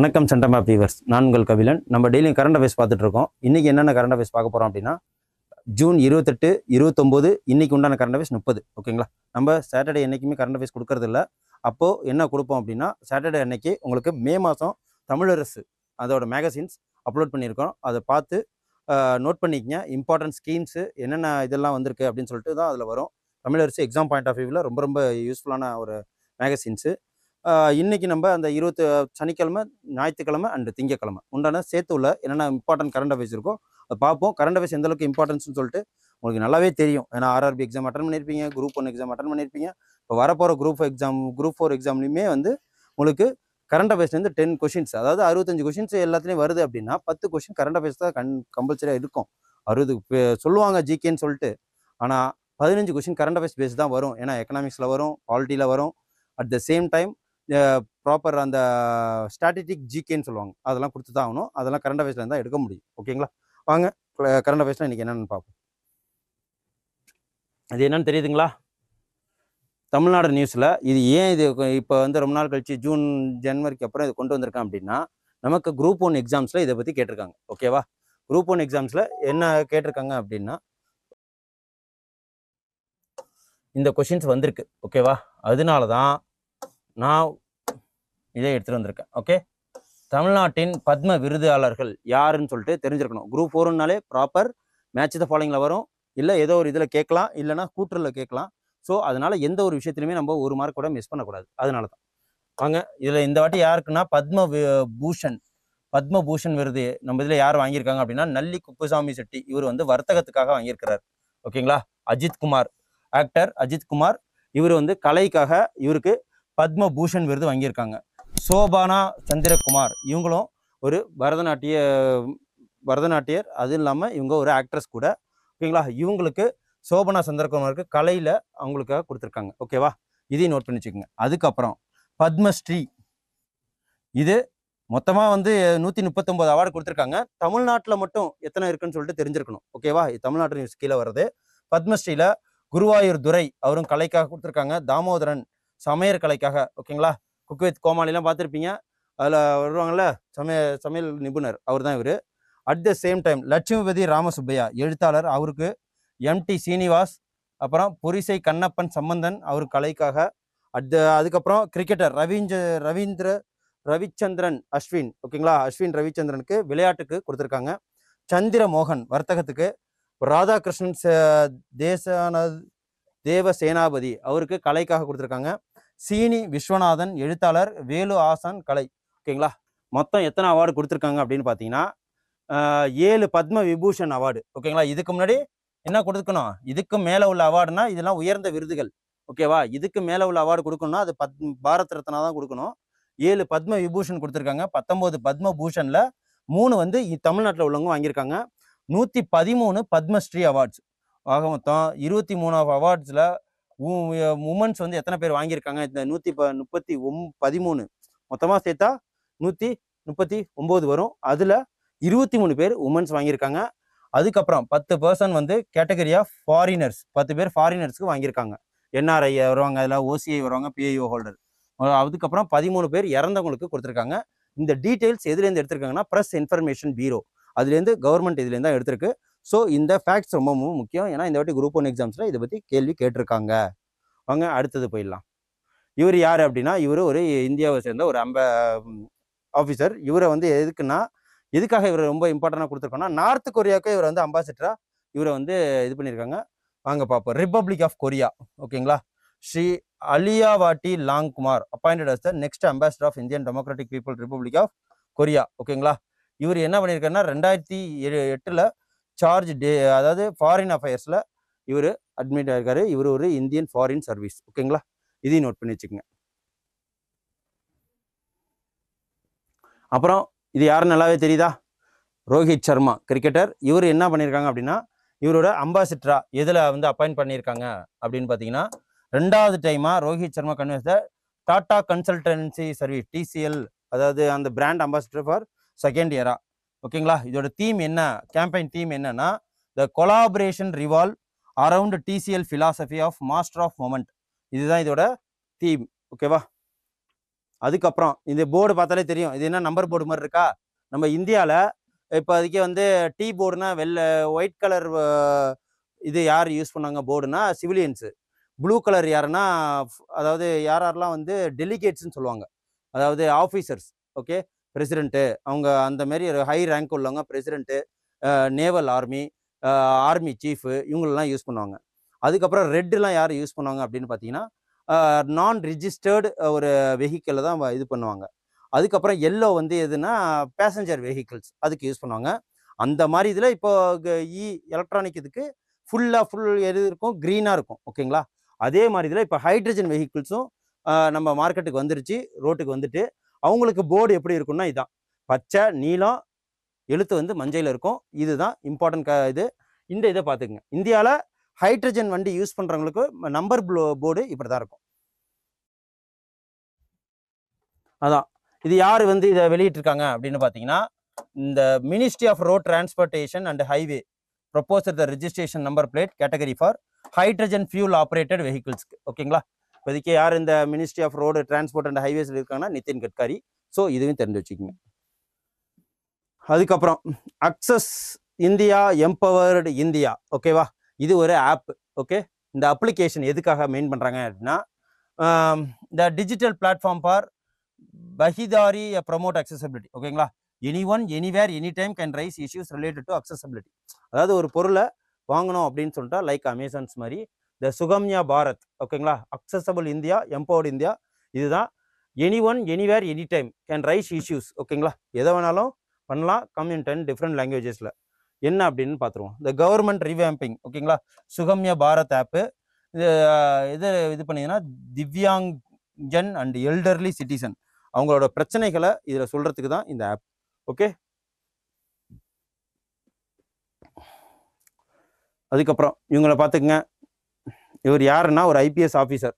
வணக்கம் centum app viewers, நான் உங்கள் கபிலன். நம்ம டெய்லியும் கரண்ட் அஃபேர்ஸ் பார்த்துட்டு இருக்கோம். இன்றைக்கி என்னென்ன கரண்ட் அஃபேர்ஸ் பார்க்க போகிறோம் அப்படின்னா, ஜூன் 28, 29 இன்றைக்கி உண்டான கரண்ட் அஃபேர்ஸ் 30. ஓகேங்களா? நம்ம சாட்டர்டே என்றைக்குமே கரண்ட் அஃபேர்ஸ் கொடுக்கறது இல்லை. அப்போது என்ன கொடுப்போம் அப்படின்னா, சாட்டர்டே அன்னைக்கு உங்களுக்கு மே மாதம் தமிழரசு அதோட மேகசின்ஸ் அப்லோட் பண்ணியிருக்கோம். அதை பார்த்து நோட் பண்ணிக்கங்க. இம்பார்ட்டன்ட் ஸ்கீம்ஸு என்னென்ன இதெல்லாம் வந்திருக்கு அப்படின்னு சொல்லிட்டு தான் அதில் வரும். தமிழரசு எக்ஸாம் பாயிண்ட் ஆஃப் வியூவில் ரொம்ப ரொம்ப யூஸ்ஃபுல்லான ஒரு மேகசின்ஸு. இன்றைக்கி நம்ம அந்த சனிக்கிழமை, ஞாயிற்றுக்கிழமை அண்டு திங்கக்கிழமை உண்டான சேர்த்து உள்ள என்னென்ன இம்பார்ட்டன்ட் கரண்ட் அஃபேர்ஸ் இருக்கோ அதை பார்ப்போம். கரண்ட் அஃபேர்ஸ் எந்தளவுக்கு இம்பார்ட்டன்ஸ்னு சொல்லிட்டு உங்களுக்கு நல்லாவே தெரியும். ஏன்னா ஆர்ஆர்பி எக்ஸாம் அட்டன் பண்ணியிருப்பீங்க, குரூப் 1 எக்ஸாம் அட்டன் பண்ணியிருப்பீங்க. இப்போ வரப்போகிற குரூப் 4 எக்ஸாம்லையுமே உங்களுக்கு கரண்ட் அஃபேர்ஸ்லேருந்து 10 கொஷின்ஸ், அதாவது 65 கொஷின்ஸ் எல்லாத்துலேயும் வருது அப்படின்னா 10 கொஷின் கரண்ட் அஃபேர்ஸ் தான் கம்பல்சரியாக இருக்கும். 60 சொல்லுவாங்க ஜிகேன்னு சொல்லிட்டு, ஆனால் 15 கொஷின் கரண்ட் அஃபேர்ஸ் பேஸ் தான் வரும். ஏன்னா எக்கனாமிக்ஸில் வரும், பாலிட்டியில் வரும். At the same time proper அந்த ஸ்டாட்டிஸ்டிக் ஜிகேன்னு சொல்லுவாங்க, அதெல்லாம் கொடுத்து தான் ஆகணும். அதெல்லாம் கரண்ட் அஃபேர்ஸ்ல இருந்தால் எடுக்க முடியும். ஓகேங்களா? வாங்க கரண்ட் அஃபேர்ஸ்ல இன்றைக்கி என்னென்னு பார்ப்போம். அது என்னன்னு தெரியுதுங்களா? தமிழ்நாடு நியூஸில் இது ஏன் இது இப்போ ரொம்ப நாள் கழிச்சு ஜனவரிக்கு அப்புறம் இது கொண்டு வந்திருக்கேன் அப்படின்னா, நமக்கு குரூப் 1 எக்ஸாம்ஸில் இதை பற்றி கேட்டிருக்காங்க. ஓகேவா? குரூப் 1 எக்ஸாம்ஸில் என்ன கேட்டிருக்காங்க அப்படின்னா, இந்த கொஷின்ஸ் வந்திருக்கு. ஓகேவா? அதனால தான் நான் இதை எடுத்துகிட்டு வந்திருக்கேன். ஓகே, தமிழ்நாட்டின் பத்ம விருதாளர்கள் யாருன்னு சொல்லிட்டு தெரிஞ்சிருக்கணும். குரூப் 4னாலே ப்ராப்பர் மேட்ச் த ஃபாலோயிங்கில் வரும், இல்லை ஏதோ ஒரு இதில் கேட்கலாம், இல்லைனா கூட்டுறில் கேட்கலாம். ஸோ அதனால் எந்த ஒரு விஷயத்துலையுமே நம்ம ஒரு மார்க் கூட மிஸ் பண்ணக்கூடாது. அதனால தான் வாங்க இதில் இந்த வாட்டி யாருக்குன்னா பத்மபூஷன் விருது நம்ம இதில் யார் வாங்கியிருக்காங்க அப்படின்னா, நல்லி குப்புசாமி செட்டி. இவர் வர்த்தகத்துக்காக வாங்கியிருக்கிறார். ஓகேங்களா? அஜித்குமார், ஆக்டர் அஜித்குமார், இவர் கலைக்காக இவருக்கு பத்மபூஷன் விருது வாங்கியிருக்காங்க. சோபானா சந்திரகுமார், இவங்களும் ஒரு பரதநாட்டியர், அது இல்லாமல் இவங்க ஒரு ஆக்ட்ரஸ் கூட. ஓகேங்களா? இவங்களுக்கு சோபனா சந்திரகுமாருக்கு கலையில் அவங்களுக்காக கொடுத்துருக்காங்க. ஓகேவா? இதையும் நோட் பண்ணி வச்சுக்கோங்க. அதுக்கப்புறம் பத்மஸ்ரீ, இது மொத்தமாக 139 அவார்டு கொடுத்துருக்காங்க. தமிழ்நாட்டில் மட்டும் எத்தனை இருக்குன்னு சொல்லிட்டு தெரிஞ்சிருக்கணும். ஓகேவா? தமிழ்நாட்டு நியூஸ் கீழே வருது. பத்மஸ்ரீல குருவாயூர் துரை, அவரும் கலைக்காக கொடுத்துருக்காங்க. தாமோதரன் சமையல் கலைக்காக. ஓகேங்களா? குக் வித் கோமாளிலாம் பார்த்துருப்பீங்க, அதில் வருவாங்கள்ல சமையல் நிபுணர், அவர் தான் இவர். At the same time Lakshmipathi Ramasubbaiah, எழுத்தாளர், அவருக்கு எம்டி சீனிவாஸ், அப்புறம் புரிசை கண்ணப்பன் சம்பந்தன், அவர் கலைக்காக. அதுக்கப்புறம் கிரிக்கெட்டர் ரவிச்சந்திரன் அஸ்வின். ஓகேங்களா? அஸ்வின் ரவிச்சந்திரனுக்கு விளையாட்டுக்கு கொடுத்துருக்காங்க. சந்திரமோகன் வர்த்தகத்துக்கு. ராதாகிருஷ்ணன் தேவசேனாபதி, அவருக்கு கலைக்காக கொடுத்துருக்காங்க. சீனி விஸ்வநாதன், எழுத்தாளர், வேலு ஆசான், கலை. ஓகேங்களா? மொத்தம் எத்தனை அவார்டு கொடுத்துருக்காங்க அப்படின்னு பார்த்தீங்கன்னா 7 பத்ம விபூஷன் அவார்டு. ஓகேங்களா? இதுக்கு முன்னாடி என்ன கொடுக்கணும், இதுக்கு மேலே உள்ள அவார்டுனா இதெல்லாம் உயர்ந்த விருதுகள். ஓகேவா? இதுக்கு மேலே உள்ள அவார்டு கொடுக்கணும்னா அது பாரத் ரத்னா தான் கொடுக்கணும். 7 பத்ம விபூஷன் கொடுத்துருக்காங்க. 19 பத்மபூஷனில் 3 தமிழ்நாட்டில் உள்ளவங்க வாங்கியிருக்காங்க. 113 பத்மஸ்ரீ அவார்ட்ஸ். ஆக மொத்தம் 23 அவார்ட்ஸில் உமன்ஸ் எத்தனை பேர் வாங்கியிருக்காங்க? இந்த 113 மொத்தமாக சேர்த்தா 139 வரும். அதில் 23 பேர் உமன்ஸ் வாங்கியிருக்காங்க. அதுக்கப்புறம் 10% கேட்டகரி ஆஃப் ஃபாரினர்ஸ், 10 பேர் ஃபாரினர்ஸ்க்கு வாங்கியிருக்காங்க. என்ஆர்ஐ வருவாங்க, அதில் ஓசிஐ வருவாங்க, பிஐஓ ஹோல்டர். அதுக்கப்புறம் 13 பேர் இறந்தவங்களுக்கு கொடுத்துருக்காங்க. இந்த டீட்டெயில்ஸ் எதுலேருந்து எடுத்திருக்காங்கன்னா, ப்ரெஸ் இன்ஃபர்மேஷன் பீரோ, அதுலேருந்து கவர்மெண்ட் இதுலேருந்து தான் எடுத்திருக்கு. ஸோ இந்த ஃபேக்ட்ஸ் ரொம்ப முக்கியம். ஏன்னா இந்த வாட்டி குரூப் 1 எக்ஸாம்ஸில் இதை பற்றி கேள்வி கேட்டிருக்காங்க. வாங்க அடுத்தது போயிடலாம். இவர் யார் அப்படின்னா, இவர் ஒரு இந்தியாவை சேர்ந்த ஒரு ஆஃபீஸர். இவரை எதுக்காக இவர் ரொம்ப இம்பார்ட்டண்டாக கொடுத்துருக்கோன்னா, நார்த் கொரியாவுக்கு இவர் அம்பாசிடராக இவரை இது பண்ணியிருக்காங்க. வாங்க பார்ப்போம். Republic of Korea. ஓகேங்களா? ஸ்ரீ அலியாவாட்டி லாங்குமார் appointed as the next ambassador of Indian Democratic People Republic of Korea. ஓகேங்களா? இவர் என்ன பண்ணியிருக்காருன்னா 2008 அதாவது ஃபாரின் அஃபேர்ஸில் இவர் அட்மிட் ஆகிருக்காரு. இவர் ஒரு இந்தியன் ஃபாரின் சர்வீஸ். ஓகேங்களா? இதையும் நோட் பண்ணி வச்சுக்கோங்க. அப்புறம் இது யாரும் நல்லாவே தெரியுதா? ரோஹித் சர்மா, கிரிக்கெட்டர். இவர் என்ன பண்ணியிருக்காங்க அப்படின்னா, இவரோட அம்பாசிடரா எதில் அப்பாயிண்ட் பண்ணியிருக்காங்க அப்படின்னு பார்த்தீங்கன்னா, 2வது டைமாக Rohit Sharma convince Tata consultancy service, TCL, அதாவது அந்த பிராண்ட் அம்பாசிடர் ஃபார் 2nd இயரா. ஓகேங்களா? இதோட தீம் என்ன, கேம்பெயின் தீம் என்னன்னா, the collaboration revolve around TCL philosophy of master of moment. இதுதான் இதோட தீம். ஓகேவா? அதுக்கப்புறம் இந்த போர்டு பார்த்தாலே தெரியும், இது என்ன நம்பர் போர்டு மாதிரி இருக்கா. நம்ம இந்தியாவில் இப்போதைக்கு வந்து டீ போர்டுனா ஒயிட் கலர் இது யார் யூஸ் பண்ணாங்க போர்டுனா சிவிலியன்ஸு. ப்ளூ கலர் யாருன்னா அதாவது யாரெல்லாம் வந்து டெலிகேட்ஸ்ன்னு சொல்லுவாங்க, அதாவது ஆஃபீஸர்ஸ். ஓகே, பிரசிடென்ட்டு அவங்க அந்த மாதிரி ஹை ரேங்க் உள்ளவங்க, president, naval army, army chief, இவங்களெல்லாம் யூஸ் பண்ணுவாங்க. அதுக்கப்புறம் ரெட்டுலாம் யார் யூஸ் பண்ணுவாங்க அப்படின்னு பார்த்தீங்கன்னா நான் ரிஜிஸ்டர்டு ஒரு வெஹிக்கிளில் தான் இது பண்ணுவாங்க. அதுக்கப்புறம் எல்லோ வந்து எதுனா பேசஞ்சர் வெஹிக்கிள்ஸ் அதுக்கு யூஸ் பண்ணுவாங்க. அந்த மாதிரி இதில் இப்போ எலக்ட்ரானிக் இதுக்கு ஃபுல் எது இருக்கும், க்ரீனாக இருக்கும். ஓகேங்களா, அதே மாதிரி இதில் இப்போ ஹைட்ரஜன் வெஹிக்கிள்ஸும் நம்ம மார்க்கெட்டுக்கு வந்துருச்சு, ரோட்டுக்கு வந்துட்டு. அவங்களுக்கு போர்டு எப்படி இருக்குன்னா இதுதான், பச்சை நீலம், எழுத்து வந்து மஞ்சள் இருக்கும். இதுதான் இம்பார்ட்டன்ட் இது. இந்த இதை பார்த்துக்குங்க, இந்தியாவில் ஹைட்ரஜன் வண்டி யூஸ் பண்ணுறவங்களுக்கு நம்பர் போர்டு இப்படி தான் இருக்கும். அதான் இது யார் வந்து இதை வெளியிட்டிருக்காங்க அப்படின்னு பார்த்தீங்கன்னா, இந்த ministry of road transportation and highway proposes the registration number plate category for hydrogen fuel operated வெஹிக்கிள்ஸ்க்கு. ஓகேங்களா, இப்போதைக்கு யார் இந்த ministry of road transport and ஹைவேஸில் இருக்காங்கன்னா நிதின் கட்காரி. ஸோ இதுவும் தெரிஞ்சு வச்சுக்கோங்க. அதுக்கப்புறம் அக்சஸ் இந்தியா எம்பவர்டு இந்தியா. ஓகேவா, இது ஒரு ஆப். ஓகே, இந்த அப்ளிகேஷன் எதுக்காக மெயின் பண்ணுறாங்க அப்படின்னா இந்த டிஜிட்டல் பிளாட்ஃபார்ம் ஃபார் பஹிதாரி ப்ரமோட் அக்சசபிலிட்டி. ஓகேங்களா, anyone anywhere any time can raise issues related to accessibility. அதாவது ஒரு பொருளை வாங்கணும் அப்படின்னு சொல்லிட்டா லைக் அமேசான்ஸ் மாதிரி த சுகம்யா பாரத். ஓகேங்களா, அக்சசபிள் இந்தியா எம்பவர்டு இந்தியா, இதுதான். Any one anywhere any time can raise issues. ஓகேங்களா, எதை வேணாலும் பண்ணலாம், கம் இன் 10 டிஃப்ரெண்ட் லாங்குவேஜஸில். என்ன அப்படின்னு பார்த்துருவோம். இந்த கவர்மெண்ட் ரிவேம்பிங். ஓகேங்களா, சுகம்யா பாரத் ஆப்பு இது பண்ணிங்கன்னா திவ்யாங்ஜன் அண்ட் எல்டர்லி சிட்டிசன் அவங்களோட பிரச்சனைகளை இதில் சொல்கிறதுக்கு தான் இந்த ஆப். ஓகே, அதுக்கப்புறம் இவங்களை பார்த்துக்குங்க. இவர் யாருன்னா ஒரு ஐபிஎஸ் ஆஃபீஸர்,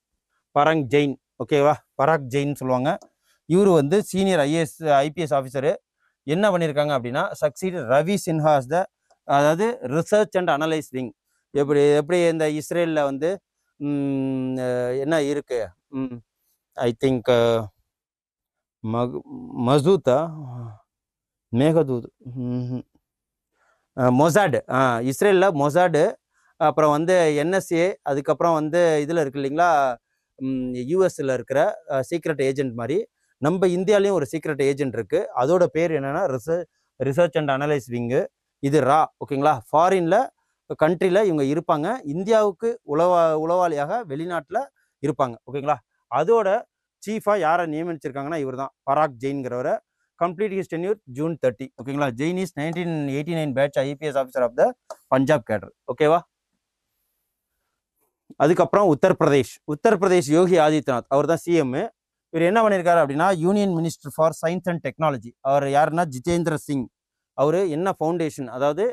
பராக் ஜெயின். ஓகேவா, பராக் ஜெயின் சொல்லுவாங்க. இவர் வந்து சீனியர் ஐபிஎஸ் ஆஃபீஸரு. என்ன பண்ணியிருக்காங்க அப்படின்னா சக்சீட் ரவி சின்ஹாஸ் த அதாவது ரிசர்ச் அண்ட் அனலைஸ் விங். எப்படி இந்த இஸ்ரேலில் வந்து என்ன இருக்கு, ஐ திங்க் மசூத்தா மேகதூத் மொசாடு, இஸ்ரேலில் மொசாடு, அப்புறம் வந்து என்எஸ்ஏ, அதுக்கப்புறம் வந்து இதில் இருக்கு இல்லைங்களா யூஎஸ்ல இருக்கிற சீக்ரெட் ஏஜென்ட் மாதிரி நம்ம இந்தியாலையும் ஒரு சீக்ரெட் ஏஜென்ட் இருக்குது. அதோட பேர் என்னென்னா ரிசர்ச் அண்ட் அனலைஸ் விங்கு. இது ரா. ஓகேங்களா, ஃபாரின்ல கண்ட்ரியில் இவங்க இருப்பாங்க, இந்தியாவுக்கு உளவாளியாக வெளிநாட்டில் இருப்பாங்க. ஓகேங்களா, அதோட சீஃபாக யாரை நியமிச்சிருக்காங்கன்னா இவர் தான், பராக் ஜெயின்கிறவரை. Complete his tenure June 30. ஓகேங்களா, Jain is 1989 batch IPS officer of the Punjab cadre. ஓகேவா, அதுக்கப்புறம் உத்தரப்பிரதேஷ் யோகி ஆதித்யநாத், அவர் தான் சிஎம். இவர் என்ன பண்ணியிருக்காரு அப்படின்னா union minister for science and technology. அவர் யாருன்னா ஜிதேந்திர சிங். அவர் என்ன ஃபவுண்டேஷன் அதாவது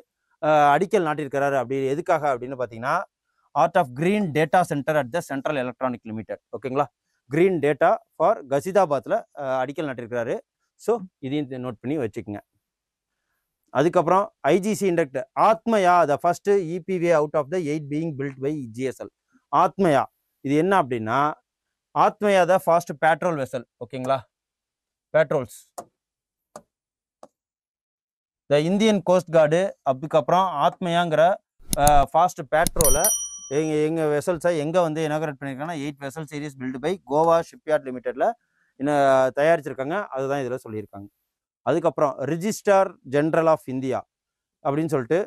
அடிக்கல் நாட்டியிருக்கிறாரு அப்படி எதுக்காக அப்படின்னு பார்த்தீங்கன்னா art of green data centre at the central electronic limited. ஓகேங்களா, கிரீன் டேட்டா ஃபார் கசிதாபாத்தில் அடிக்கல் நாட்டியிருக்கிறாரு. ஸோ இதையும் நோட் பண்ணி வச்சுக்கோங்க. அதுக்கப்புறம் IGC induct Atmaya the first இபிவே out of the 8 being built by GSL. Atmaya இது என்ன அப்படின்னா Atmaya the fast patrol vessel. ஓகேங்களா, patrols the Indian coast guard. அதுக்கப்புறம் ஆத்மயாங்கிற ஃபாஸ்ட் பேட்ரோலை எங்கள் வெசல்ஸை எங்கே வந்து இனாகரேட் பண்ணியிருக்காங்கன்னா 8 vessel series built by Goa shipyard லிமிடெடில் தயாரிச்சிருக்காங்க. அதுதான் இதில் சொல்லியிருக்காங்க. அதுக்கப்புறம் ரிஜிஸ்ட்ரார் ஜென்ரல் ஆஃப் இந்தியா அப்படின்னு சொல்லிட்டு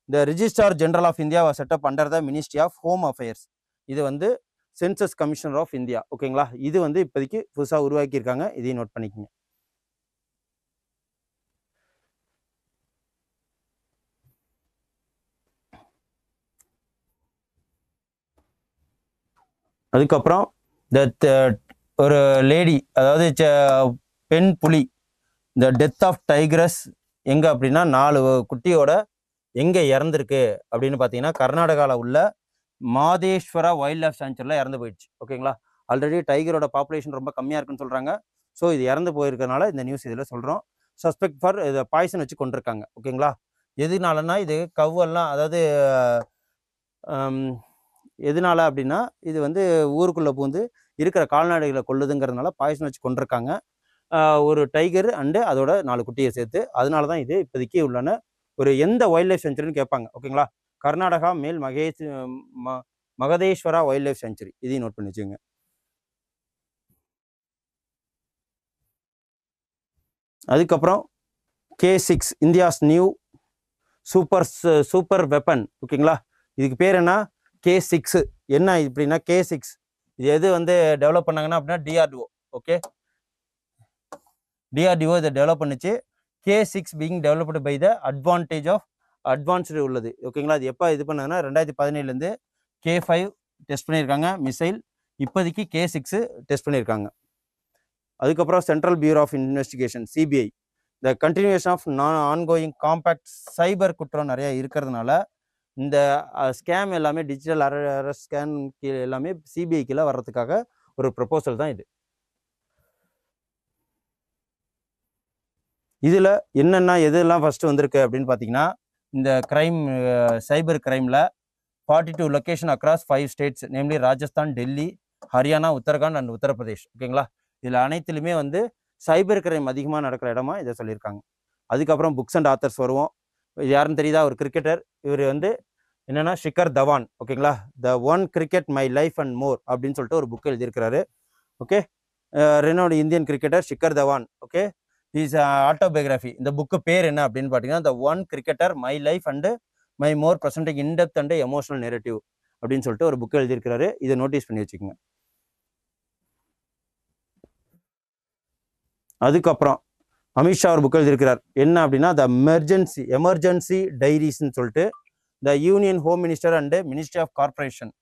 இந்த registrar general of India setup under the ministry of home affairs. இது வந்து சென்சஸ் கமிஷனர் ஆஃப் இந்தியா. ஓகேங்களா, இது வந்து இப்போதைக்கு புதுசாக உருவாக்கியிருக்காங்க, இதையும் நோட் பண்ணிக்கோங்க. அதுக்கப்புறம் ஒரு லேடி அதாவது பெண் புலி, இந்த டெத் ஆஃப் டைகரஸ் எங்கே அப்படின்னா 4 குட்டியோட எங்கே இறந்துருக்கு அப்படின்னு பார்த்தீங்கன்னா கர்நாடகாவில் உள்ள மாதேஸ்வரா வைல்ட் லைஃப் சாங்சுரியில் இறந்து போயிடுச்சு. ஓகேங்களா, ஆல்ரெடி டைகரோட பாப்புலேஷன் ரொம்ப கம்மியாக இருக்குன்னு சொல்கிறாங்க. ஸோ இது இறந்து போயிருக்கனால இந்த நியூஸ் இதில் சொல்கிறோம். சஸ்பெக்ட் ஃபார் இதை பாய்சன் வச்சு கொண்டிருக்காங்க. ஓகேங்களா, எதுனாலன்னா இது கவ்வெல்லாம் அதாவது எதனால அப்படின்னா இது வந்து ஊருக்குள்ளே பூந்து இருக்கிற கால்நடைகளை கொல்லுதுங்கிறதுனால பாய்சன் வச்சு கொண்டிருக்காங்க. ஒரு டைகர் அண்டு அதோட 4 குட்டியை சேர்த்து. அதனால தான் இது இப்போதைக்கு உள்ளன ஒரு எந்த வைல்ட் லைஃப் சென்ச்சுரின்னு கேட்பாங்க. ஓகேங்களா? கர்நாடகா மேல் மகதேஸ்வரா வைல்ட் லைஃப் சென்ச்சுரி. இதையும் நோட் பண்ணி வச்சுக்கோங்க. அதுக்கப்புறம் K6 India's new super weapon. ஓகேங்களா? இதுக்கு பேர் என்ன? K6. என்ன இப்படின்னா K6 இது எது வந்து டெவலப் பண்ணாங்கன்னா அப்படின்னா DRDO. ஓகே, DRDO இதை டெவலப் பண்ணிச்சு. K6 being developed by the advanced உள்ளது. ஓகேங்களா? அது எப்போ இது பண்ணாங்கன்னா 2017 K5 டெஸ்ட் பண்ணியிருக்காங்க மிசைல். இப்போதைக்கு K6 டெஸ்ட் பண்ணியிருக்காங்க. அதுக்கப்புறம் Central Bureau of Investigation CBI the continuation of ongoing compact cyber குற்றம் நிறையா இருக்கிறதுனால இந்த ஸ்கேம் எல்லாமே டிஜிட்டல் அரெஸ்ட் ஸ்கேம் கீழே எல்லாமே CBI கீழே வர்றதுக்காக ஒரு ப்ரப்போசல் தான் இது. இதில் என்னென்னா எதெல்லாம் ஃபஸ்ட்டு வந்திருக்கு அப்படின்னு பார்த்தீங்கன்னா, இந்த கிரைம் சைபர் கிரைமில் 42 location across 5 states namely Rajasthan, Delhi, Haryana, Uttarakhand and Uttar Pradesh. ஓகேங்களா? இதில் அனைத்துலையுமே வந்து சைபர் கிரைம் அதிகமாக நடக்கிற இடமா இதை சொல்லியிருக்காங்க. அதுக்கப்புறம் புக்ஸ் அண்ட் ஆத்தர்ஸ் வருவோம். இது யாருன்னு தெரியுதா? ஒரு கிரிக்கெட்டர். இவர் வந்து என்னென்னா ஷிகர் தவான். ஓகேங்களா? The one cricket my life and more அப்படின்னு சொல்லிட்டு ஒரு புக் எழுதியிருக்கிறாரு. Okay, renowned Indian cricketer Shikhar Dhawan. Okay, is autobiography. இந்த புக்கு பேர் என்ன அப்படின்னு பார்த்தீங்கன்னா, the one cricketer my life and my more presenting in depth and emotional narrative அப்படின்னு சொல்லிட்டு ஒரு புக் எழுதியிருக்கிறாரு. இதை நோட்டீஸ் பண்ணி வச்சுக்கோங்க. அதுக்கப்புறம் அமித்ஷா ஒரு புக் எழுதியிருக்கிறார். என்ன அப்படின்னா, த எமர்ஜென்சி டைரிஸ்ன்னு சொல்லிட்டு the union home minister and ministry of corporation.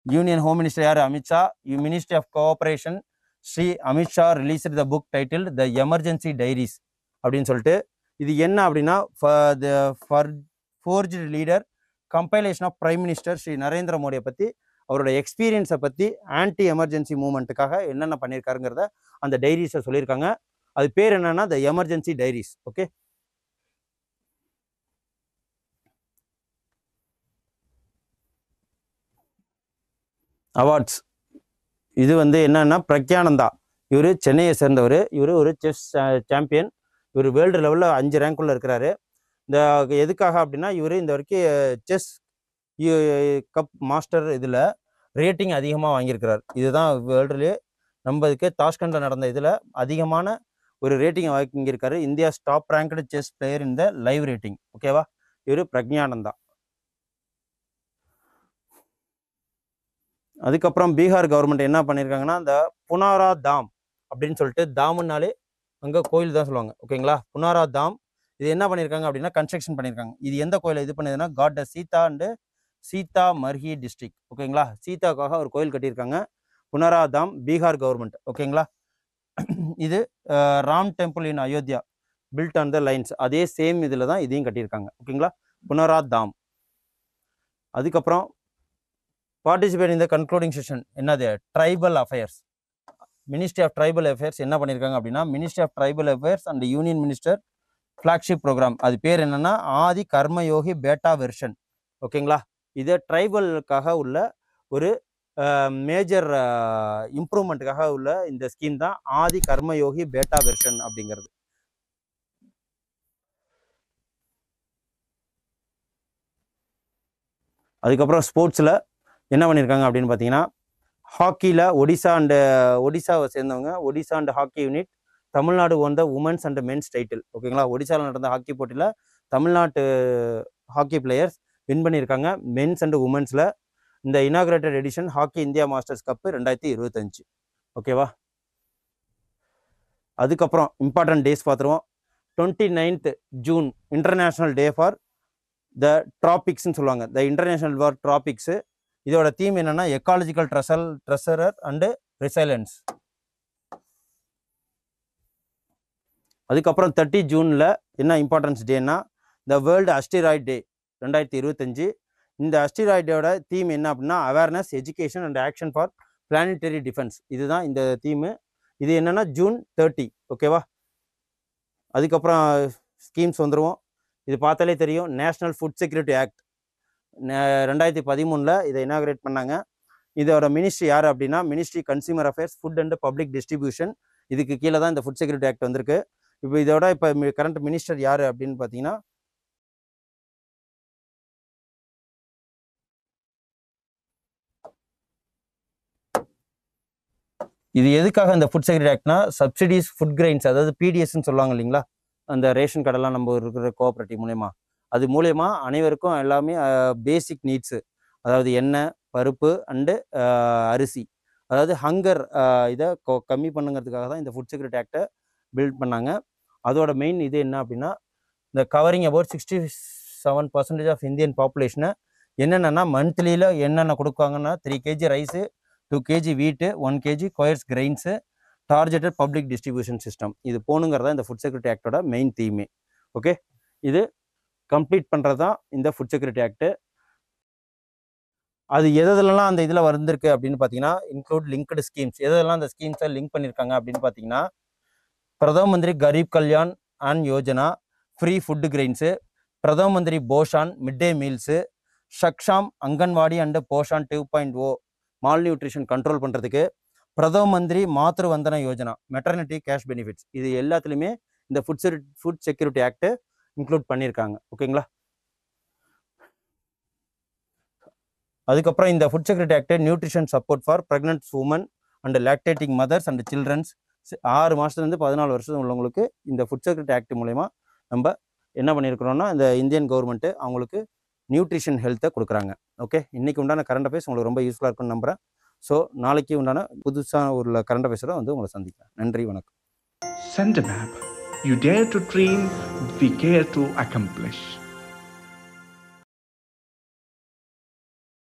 Union home minister யார்? Amit Shah. Ministry of cooperation Shri Amit Shah released the book title the emergency diaries அப்படின்னு சொல்லிட்டு. இது என்ன அப்படின்னா, forged leader compilation of prime minister Shri Narendra மோடியை பற்றி, அவரோட எக்ஸ்பீரியன்ஸை பற்றி, ஆன்டி எமர்ஜென்சி மூவ்மெண்ட்டுக்காக என்னென்ன பண்ணியிருக்காருங்கிறத அந்த டைரிஸை சொல்லியிருக்காங்க. அது பேர் என்னன்னா த எமர்ஜென்சி டைரிஸ். Okay, awards. இது வந்து என்னன்னா பிரக்யானந்தா. இவர் சென்னையை சேர்ந்தவர். இவர் ஒரு செஸ் சாம்பியன். இவர் வேர்ல்டு லெவலில் 5 ரேங்க்குள்ளே இருக்கிறாரு. இந்த எதுக்காக அப்படின்னா, இவர் இந்த வரைக்கும் செஸ் கப் மாஸ்டர் இதில் ரேட்டிங் அதிகமாக வாங்கியிருக்கிறார். இதுதான் வேர்ல்டுலேயே நம்ம இதுக்கு தாஷ்கண்டில் நடந்த இதில் அதிகமான ஒரு ரேட்டிங் வாங்கியிருக்காரு. India top ranked chess player இந்த லைவ் ரேட்டிங். ஓகேவா? இவர் பிரக்யானந்தா. அதுக்கப்புறம் பீகார் கவர்மெண்ட் என்ன பண்ணியிருக்காங்கன்னா, இந்த புனாரா தாம் அப்படின்னு சொல்லிட்டு, தாமுன்னாலே அங்கே கோயில் தான் சொல்லுவாங்க. ஓகேங்களா? புனாரா தாம் இது என்ன பண்ணியிருக்காங்க அப்படின்னா கன்ஸ்ட்ரக்ஷன் பண்ணியிருக்காங்க. இது எந்த கோயிலை இது பண்ணுதுன்னா, God Sita and Sita Marhi district. ஓகேங்களா? சீதாக்காக ஒரு கோயில் கட்டியிருக்காங்க. புனாரா தாம் பீகார் கவர்மெண்ட். ஓகேங்களா? இது Ram temple in Ayodhya built on the lines. அதே சேம் இதில் தான் இதையும் கட்டியிருக்காங்க. ஓகேங்களா? புனாரா தாம். அதுக்கப்புறம் participate in the concluding session என்னது? Tribal affairs. Ministry of tribal affairs என்ன பண்ணியிருக்காங்க அப்படின்னா, ministry of tribal affairs and union minister flagship programme. அது பேர் என்னன்னா ஆதி கர்மயோகி பேட்டா வெர்ஷன். ஓகேங்களா? இது ட்ரைபலுக்காக உள்ள ஒரு மேஜர் இம்ப்ரூவ்மெண்ட்டுக்காக உள்ள இந்த ஸ்கீம் தான் ஆதி கர்மயோகி பேட்டா வெர்ஷன் அப்படிங்கிறது. அதுக்கப்புறம் ஸ்போர்ட்ஸில் என்ன பண்ணியிருக்காங்க அப்படின்னு பார்த்தீங்கன்னா, ஹாக்கியில் ஒடிசாவை சேர்ந்தவங்க Odisha and hockey unit Tamil Nadu won the women's and men's title. ஓகேங்களா? ஒடிசாவில் நடந்த ஹாக்கி போட்டியில் தமிழ்நாட்டு ஹாக்கி பிளேயர்ஸ் வின் பண்ணியிருக்காங்க மென்ஸ் அண்ட் உமன்ஸில். இந்த inaugurated edition hockey India masters cup 2025. ஓகேவா? அதுக்கப்புறம் இம்பார்ட்டன்ட் டேஸ் பார்த்துருவோம். 29th June international day for the ட்ராபிக்ஸ்ன்னு சொல்லுவாங்க. The international for tropics. இதோட தீம் என்னன்னா எக்காலஜிக்கல் ட்ரெஷரர் அண்டு ரெசைலன்ஸ். அதுக்கப்புறம் 30 ஜூனில் என்ன இம்பார்ட்டன்ஸ் டேன்னா, த வேர்ல்டு அஸ்டிராய்ட் டே 2025. இந்த அஸ்டிராய்டோட தீம் என்ன அப்படின்னா, awareness, education and action for planetary defence. இதுதான் இந்த தீமு. இது என்னென்னா June 30. ஓகேவா? அதுக்கப்புறம் ஸ்கீம்ஸ் வந்துடுவோம். இது பார்த்தாலே தெரியும். நேஷ்னல் ஃபுட் செக்யூரிட்டி ஆக்ட் 2013 இதை இனாகிரேட் பண்ணாங்க. இதோட மினிஸ்ட்ரி யார் அப்படின்னா ministry consumer affairs, food and public distribution. இதுக்கு கீழே தான் இந்த ஃபுட் செக்யூரிட்டி ஆக்ட் வந்திருக்கு. இப்போ இதோட இப்போ கரண்ட் மினிஸ்டர் யார் அப்படின்னு பார்த்தீங்கன்னா இது எதுக்காக இந்த ஃபுட் செக்யூரிட்டி ஆக்ட்னா சப்சிடிஸ் ஃபுட் கிரெயின்ஸ், அதாவது பிடிஎஸ்ன்னு சொல்லுவாங்க இல்லைங்களா, அந்த ரேஷன் கடைலாம் நம்ம இருக்கிற கோஆப்ரேட்டிவ் மூலயமா, அது மூலயமா அனைவருக்கும் எல்லாமே பேசிக் நீட்ஸு, அதாவது எண்ணெய், பருப்பு அண்டு அரிசி, அதாவது ஹங்கர் இதை கம்மி பண்ணுங்கிறதுக்காக தான் இந்த ஃபுட் செக்யூரிட்டி ஆக்டை பில்ட் பண்ணாங்க. அதோட மெயின் இது என்ன அப்படின்னா இந்த கவரிங் அபவுட் 67% ஆஃப் இந்தியன் பாப்புலேஷனை என்னென்னா மந்த்லியில் என்னென்ன கொடுப்பாங்கன்னா 3 kg ரைஸு, 2 kg வீட்டு, 1 kg chores grains, targeted public distribution system. இது போகணுங்கிறதா இந்த ஃபுட் செக்யூரிட்டி ஆக்டோட மெயின் தீமே. ஓகே, இது கம்ப்ளீட் பண்ணுறது தான் இந்த ஃபுட் செக்யூரிட்டி ஆக்டு. அது எதெல்லாம் அந்த இதில் வந்திருக்கு அப்படின்னு பார்த்தீங்கன்னா இன்க்ளூட் லிங்க்டு ஸ்கீம்ஸ். எதெல்லாம் அந்த ஸ்கீம்ஸை லிங்க் பண்ணியிருக்காங்க அப்படின்னு பார்த்தீங்கன்னா Pradhan Mantri Garib Kalyan and Yojana, free food grains, Pradhan Mantri Poshan mid day meals, Saksham Anganwadi and Poshan 2.0 malnutrition control பண்ணுறதுக்கு, Pradhan Mantri Matru Vandana Yojana maternity cash benefits. இது எல்லாத்துலேயுமே இந்த ஃபுட் செக்யூரிட்டி ஆக்டு இன்க்ளூட் பண்ணியிருக்காங்க. ஓகேங்களா. அதுக்கப்புறம் இந்த food security act nutrition support for pregnant women and lactating mothers and childrens 6 மாதத்துலேருந்து 14 வருஷம் உள்ளவங்களுக்கு இந்த ஃபுட் செக்யூரிட்டி ஆக்ட் மூலயமா நம்ம என்ன பண்ணியிருக்கிறோம்னா இந்த இந்தியன் கவர்மெண்ட்டு அவங்களுக்கு நியூட்ரிஷன் ஹெல்த்தை கொடுக்குறாங்க. ஓகே, இன்றைக்கி உண்டான கரண்ட் அஃபேர்ஸ் உங்களுக்கு ரொம்ப யூஸ்ஃபுல்லாக இருக்குன்னு நம்புகிறேன். ஸோ நாளைக்கு உண்டான புதுசாக ஒரு கரண்ட் அஃபேர்ஸோட வந்து உங்களை சந்திக்கிறேன். நன்றி, வணக்கம். Send a map. You dare to dream, we care to accomplish.